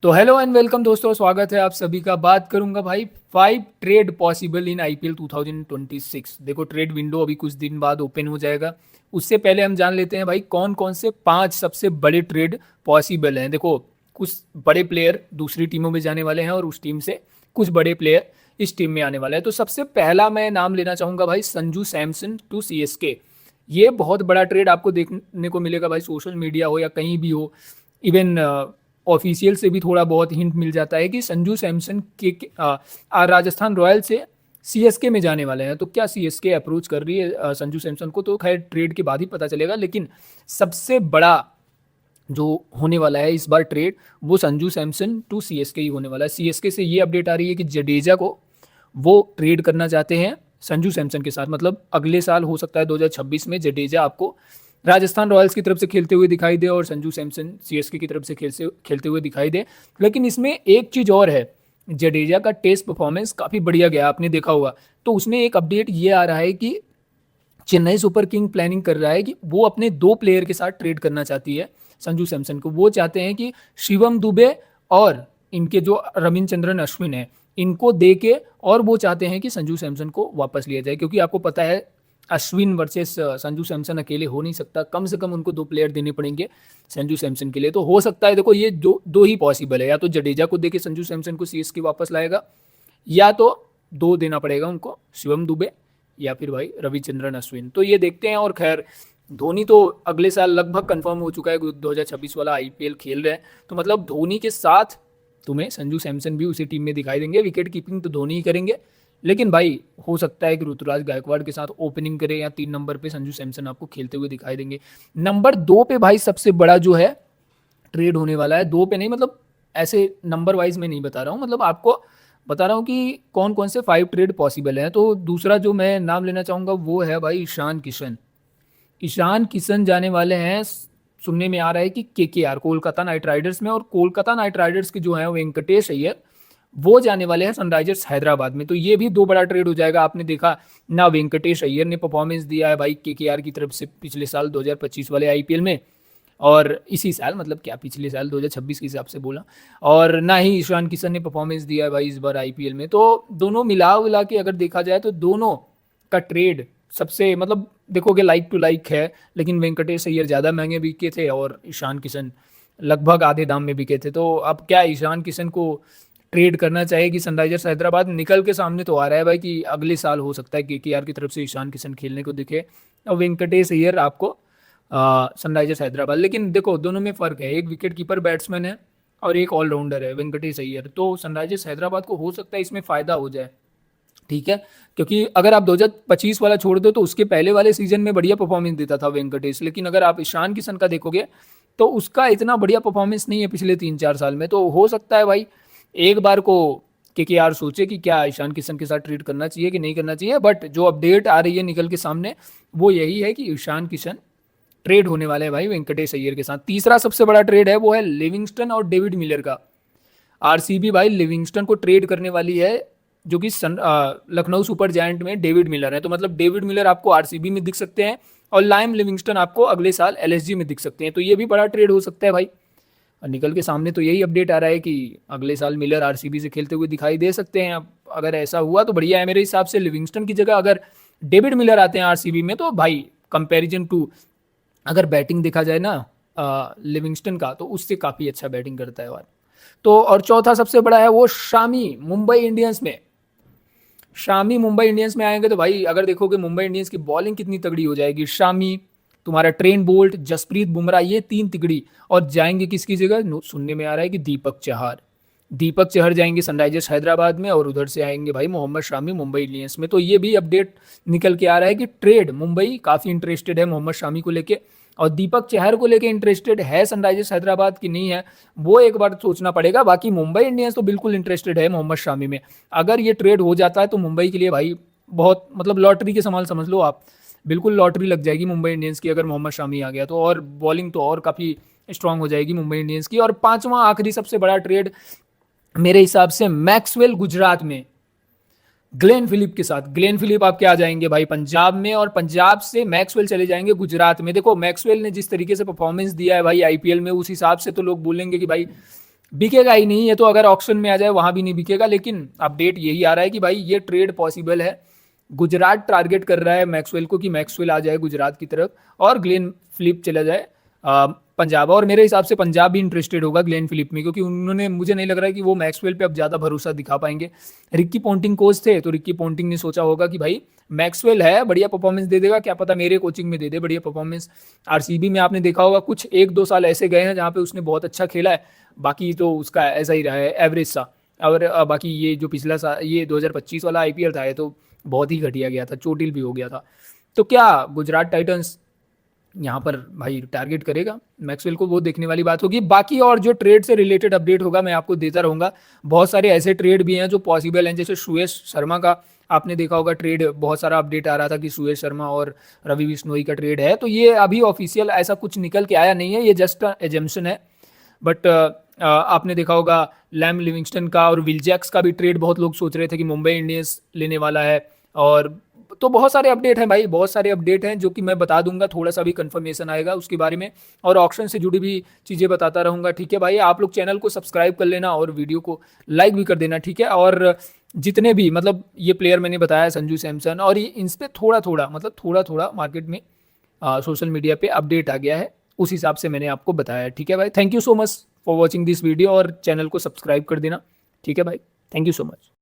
तो hello and welcome दोस्तों, स्वागत है आप सभी का। बात करूंगा भाई 5 ट्रेड पॉसिबल इन आईपीएल 2026। देखो, ट्रेड विंडो अभी कुछ दिन बाद ओपन हो जाएगा। उससे पहले हम जान लेते हैं भाई कौन कौन से 5 सबसे बड़े ट्रेड पॉसिबल हैं। देखो, कुछ बड़े प्लेयर दूसरी टीमों में जाने वाले हैं और उस टीम से कुछ बड़े प्लेयर इस टीम में आने वाले हैं। तो सबसे पहला मैं नाम लेना चाहूंगा भाई संजू सैमसन टू सीएसके। ये बहुत बड़ा ट्रेड आपको देखने को मिलेगा भाई, सोशल मीडिया हो या कहीं भी हो। इवन ऑफिशियल से भी थोड़ा बहुत हिंट मिल जाता है कि संजू सैमसन राजस्थान रॉयल से सीएसके में जाने वाले हैं। तो क्या सीएसके अप्रोच कर रही है संजू सैमसन को, तो खैर ट्रेड के बाद ही पता चलेगा। लेकिन सबसे बड़ा जो होने वाला है इस बार ट्रेड, वो संजू सैमसन टू सीएसके ही होने वाला है। सीएसके से ये अपडेट आ रही है कि जडेजा को वो ट्रेड करना चाहते हैं संजू सैमसन के साथ। मतलब अगले साल हो सकता है 2026 में जडेजा आपको राजस्थान रॉयल्स की तरफ से खेलते हुए दिखाई दे और संजू सैमसन सीएसके की तरफ से खेलते हुए दिखाई दे। लेकिन इसमें एक चीज़ और है, जडेजा का टेस्ट परफॉर्मेंस काफ़ी बढ़िया गया, आपने देखा होगा। तो उसमें एक अपडेट ये आ रहा है कि चेन्नई सुपर किंग प्लानिंग कर रहा है कि वो अपने 2 प्लेयर के साथ ट्रेड करना चाहती है संजू सैमसन को। वो चाहते हैं कि शिवम दुबे और इनके जो रविचंद्रन अश्विन है इनको दे के, और वो चाहते हैं कि संजू सैमसन को वापस लिया जाए, क्योंकि आपको पता है अश्विन वर्सेस संजू सैमसन अकेले हो नहीं सकता। कम से कम उनको 2 प्लेयर देने पड़ेंगे संजू सैमसन के लिए। तो हो सकता है, देखो ये दो ही पॉसिबल है, या तो जडेजा को देके संजू सैमसन को सीएसके वापस लाएगा, या तो 2 देना पड़ेगा उनको, शिवम दुबे या फिर भाई रविचंद्रन अश्विन। तो ये देखते हैं। और खैर, धोनी तो अगले साल लगभग कंफर्म हो चुका है, 2026 वाला आईपीएल खेल रहे हैं। तो मतलब धोनी के साथ तुम्हें संजू सैमसन भी उसी टीम में दिखाई देंगे। विकेट कीपिंग तो धोनी ही करेंगे, लेकिन भाई हो सकता है कि ऋतुराज गायकवाड़ के साथ ओपनिंग करे, या 3 नंबर पे संजू सैमसन आपको खेलते हुए दिखाई देंगे। नंबर 2 पे भाई सबसे बड़ा जो है ट्रेड होने वाला है, 2 पे नहीं, मतलब ऐसे नंबर वाइज में नहीं बता रहा हूँ, मतलब आपको बता रहा हूँ कि कौन कौन से 5 ट्रेड पॉसिबल हैं। तो दूसरा जो मैं नाम लेना चाहूँगा वो है भाई ईशान किशन। ईशान किशन जाने वाले हैं, सुनने में आ रहा है कि केकेआर कोलकाता नाइट राइडर्स में, और कोलकाता नाइट राइडर्स के जो है वेंकटेश अय्यर वो जाने वाले हैं सनराइजर्स हैदराबाद में। तो ये भी 2 बड़ा ट्रेड हो जाएगा। आपने देखा ना, वेंकटेश अय्यर ने परफॉर्मेंस दिया है भाई केकेआर की तरफ से पिछले साल 2025 वाले आईपीएल में, और इसी साल, मतलब क्या पिछले साल 2026 के हिसाब से बोला। और ना ही ईशान किशन ने परफॉर्मेंस दिया है भाई इस बार आईपीएल में। तो दोनों मिला के अगर देखा जाए तो दोनों का ट्रेड सबसे, मतलब देखोगे लाइक टू लाइक है। लेकिन वेंकटेश अय्यर ज़्यादा महंगे बिके थे और ईशान किशन लगभग आधे दाम में बिके थे। तो अब क्या ईशान किशन को ट्रेड करना चाहिए सनराइजर्स हैदराबाद? निकल के सामने तो आ रहा है भाई कि अगले साल हो सकता है केकेआर की तरफ से ईशान किशन खेलने को दिखे और वेंकटेश अय्यर आपको सनराइजर्स हैदराबाद। लेकिन देखो, दोनों में फ़र्क है, एक विकेट कीपर बैट्समैन है और एक ऑलराउंडर है वेंकटेश अय्यर। तो सनराइजर्स हैदराबाद को हो सकता है इसमें फ़ायदा हो जाए, ठीक है। क्योंकि अगर आप 2025 वाला छोड़ दो तो उसके पहले वाले सीजन में बढ़िया परफॉर्मेंस देता था वेंकटेश। लेकिन अगर आप ईशान किशन का देखोगे तो उसका इतना बढ़िया परफॉर्मेंस नहीं है पिछले 3-4 साल में। तो हो सकता है भाई एक बार को केकेआर सोचे कि क्या ईशान किशन के साथ ट्रीट करना चाहिए कि नहीं करना चाहिए। बट जो अपडेट आ रही है निकल के सामने वो यही है कि ईशान किशन ट्रेड होने वाले हैं भाई वेंकटेश अय्यर के साथ। तीसरा सबसे बड़ा ट्रेड है वो है लिविंगस्टन और डेविड मिलर का। आरसीबी भाई लिविंगस्टन को ट्रेड करने वाली है, जो कि लखनऊ सुपर जायंट में डेविड मिलर है। तो मतलब डेविड मिलर आपको आरसीबी में दिख सकते हैं और लाइम लिविंगस्टन आपको अगले साल एलएसजी में दिख सकते हैं। तो ये भी बड़ा ट्रेड हो सकता है भाई। और निकल के सामने तो यही अपडेट आ रहा है कि अगले साल मिलर आरसीबी से खेलते हुए दिखाई दे सकते हैं। अब अगर ऐसा हुआ तो बढ़िया है मेरे हिसाब से। लिविंगस्टन की जगह अगर डेविड मिलर आते हैं आरसीबी में तो भाई कंपैरिजन टू, अगर बैटिंग देखा जाए ना लिविंगस्टन का, तो उससे काफ़ी अच्छा बैटिंग करता है। तो और चौथा सबसे बड़ा है वो शामी मुंबई इंडियंस में। शामी मुंबई इंडियंस में आएंगे तो भाई अगर देखोगे मुंबई इंडियंस की बॉलिंग कितनी तगड़ी हो जाएगी। शामी, तुम्हारा ट्रेंट बोल्ट, जसप्रीत बुमराह, ये 3 तिगड़ी। और जाएंगे किसकी जगह? सुनने में आ रहा है कि दीपक चहर जाएंगे सनराइजर्स हैदराबाद में, और उधर से आएंगे भाई मोहम्मद शामी मुंबई इंडियंस में। तो ये भी अपडेट निकल के आ रहा है कि ट्रेड मुंबई काफ़ी इंटरेस्टेड है मोहम्मद शामी को लेके, और दीपक चहर को लेके इंटरेस्टेड है सनराइजर्स हैदराबाद की नहीं है, वो एक बार सोचना पड़ेगा। बाकी मुंबई इंडियंस तो बिल्कुल इंटरेस्टेड है मोहम्मद शामी में। अगर ये ट्रेड हो जाता है तो मुंबई के लिए भाई बहुत, मतलब लॉटरी के समान समझ लो आप। बिल्कुल लॉटरी लग जाएगी मुंबई इंडियंस की अगर मोहम्मद शामी आ गया तो, और बॉलिंग तो और काफ़ी स्ट्रांग हो जाएगी मुंबई इंडियंस की। और पांचवा आखिरी सबसे बड़ा ट्रेड मेरे हिसाब से मैक्सवेल गुजरात में ग्लेन फिलिप के साथ। ग्लेन फिलिप आपके आ जाएंगे भाई पंजाब में, और पंजाब से मैक्सवेल चले जाएंगे गुजरात में। देखो मैक्सवेल ने जिस तरीके से परफॉर्मेंस दिया है भाई आईपीएल में, उस हिसाब से तो लोग बोलेंगे कि भाई बिकेगा ही नहीं, ये तो अगर ऑक्शन में आ जाए वहां भी नहीं बिकेगा। लेकिन अपडेट यही आ रहा है कि भाई ये ट्रेड पॉसिबल है। गुजरात टारगेट कर रहा है मैक्सवेल को कि मैक्सवेल आ जाए गुजरात की तरफ और ग्लेन फिलिप चला जाए पंजाब। और मेरे हिसाब से पंजाब भी इंटरेस्टेड होगा ग्लेन फिलिप में, क्योंकि उन्होंने, मुझे नहीं लग रहा है कि वो मैक्सवेल पे अब ज़्यादा भरोसा दिखा पाएंगे। रिक्की पॉन्टिंग कोच थे, तो रिक्की पॉन्टिंग ने सोचा होगा कि भाई मैक्सवेल है, बढ़िया परफॉर्मेंस दे देगा, क्या पता मेरे कोचिंग में दे दे बढ़िया परफॉर्मेंस। आरसीबी में आपने देखा होगा कुछ 1-2 साल ऐसे गए हैं जहाँ पे उसने बहुत अच्छा खेला है, बाकी तो उसका ऐसा ही रहा है, एवरेज सा। और बाकी ये जो पिछला साल, ये 2025 वाला आईपीएल था, ये तो बहुत ही घटिया गया था, चोटिल भी हो गया था। तो क्या गुजरात टाइटंस यहाँ पर भाई टारगेट करेगा मैक्सवेल को, वो देखने वाली बात होगी। बाकी और जो ट्रेड से रिलेटेड अपडेट होगा मैं आपको देता रहूँगा। बहुत सारे ऐसे ट्रेड भी हैं जो पॉसिबल हैं, जैसे सुयश शर्मा का आपने देखा होगा ट्रेड, बहुत सारा अपडेट आ रहा था कि सुयश शर्मा और रवि बिश्नोई का ट्रेड है। तो ये अभी ऑफिशियल ऐसा कुछ निकल के आया नहीं है, ये जस्ट एजम्पशन है। बट आपने देखा होगा लैम लिविंगस्टन का और विलजैक्स का भी ट्रेड बहुत लोग सोच रहे थे कि मुंबई इंडियंस लेने वाला है। और तो बहुत सारे अपडेट हैं भाई, बहुत सारे अपडेट हैं जो कि मैं बता दूंगा, थोड़ा सा भी कंफर्मेशन आएगा उसके बारे में, और ऑक्शन से जुड़ी भी चीज़ें बताता रहूंगा। ठीक है भाई, आप लोग चैनल को सब्सक्राइब कर लेना और वीडियो को लाइक भी कर देना, ठीक है। और जितने भी मतलब ये प्लेयर मैंने बताया, संजू सैमसन, और ये इन पर थोड़ा थोड़ा मतलब थोड़ा थोड़ा मार्केट में सोशल मीडिया पे अपडेट आ गया है, उस हिसाब से मैंने आपको बताया। ठीक है भाई, thank you so much for watching this video, और चैनल को सब्सक्राइब कर देना। ठीक है भाई, थैंक यू सो मच।